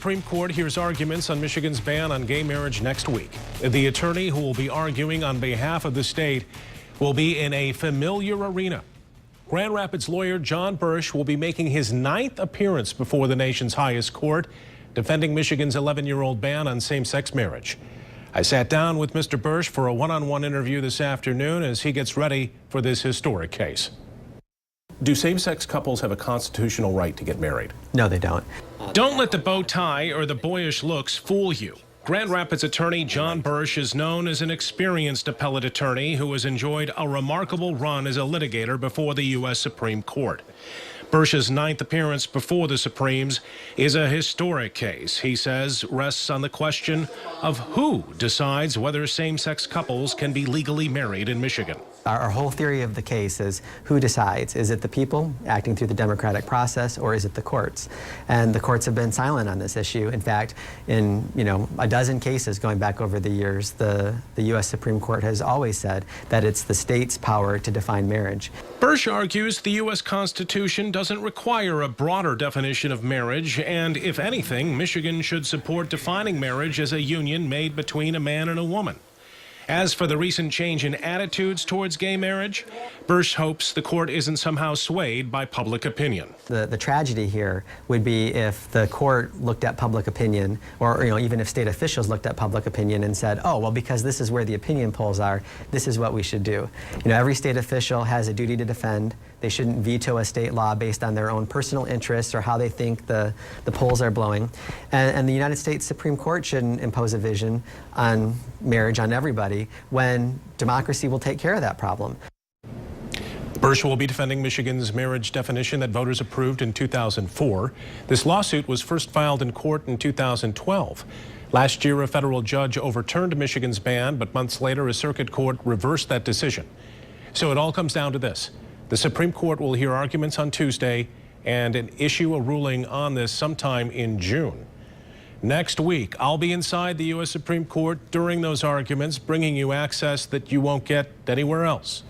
Supreme Court hears arguments on Michigan's ban on gay marriage next week. The attorney who will be arguing on behalf of the state will be in a familiar arena. Grand Rapids lawyer John Bursch will be making his 9th appearance before the nation's highest court, defending Michigan's 11-year-old ban on same-sex marriage. I sat down with Mr. Bursch for a one-on-one interview this afternoon as he gets ready for this historic case. Do same-sex couples have a constitutional right to get married? No, they don't. Don't let the bow tie or the boyish looks fool you. Grand Rapids attorney John Bursch is known as an experienced appellate attorney who has enjoyed a remarkable run as a litigator before the U.S. Supreme Court. Bursch's 9th appearance before the Supremes is a historic case, he says, rests on the question of who decides whether same-sex couples can be legally married in Michigan. Our whole theory of the case is who decides? Is it the people acting through the democratic process, or is it the courts? And the courts have been silent on this issue. In fact, in a dozen cases going back over the years, the U.S. Supreme Court has always said that it's the state's power to define marriage. Bursch argues the U.S. Constitution doesn't require a broader definition of marriage, and if anything, Michigan should support defining marriage as a union made between a man and a woman. As for the recent change in attitudes towards gay marriage, Bursch hopes the court isn't somehow swayed by public opinion. The tragedy here would be if the court looked at public opinion, or even if state officials looked at public opinion and said, oh, well, because this is where the opinion polls are, this is what we should do. Every state official has a duty to defend. They shouldn't veto a state law based on their own personal interests or how they think the polls are blowing. And the United States Supreme Court shouldn't impose a vision on marriage on everybody when democracy will take care of that problem. Bursch will be defending Michigan's marriage definition that voters approved in 2004. This lawsuit was first filed in court in 2012. Last year, a federal judge overturned Michigan's ban, but months later, a circuit court reversed that decision. So it all comes down to this. The Supreme Court will hear arguments on Tuesday and issue a ruling on this sometime in June. Next week, I'll be inside the U.S. Supreme Court during those arguments, bringing you access that you won't get anywhere else.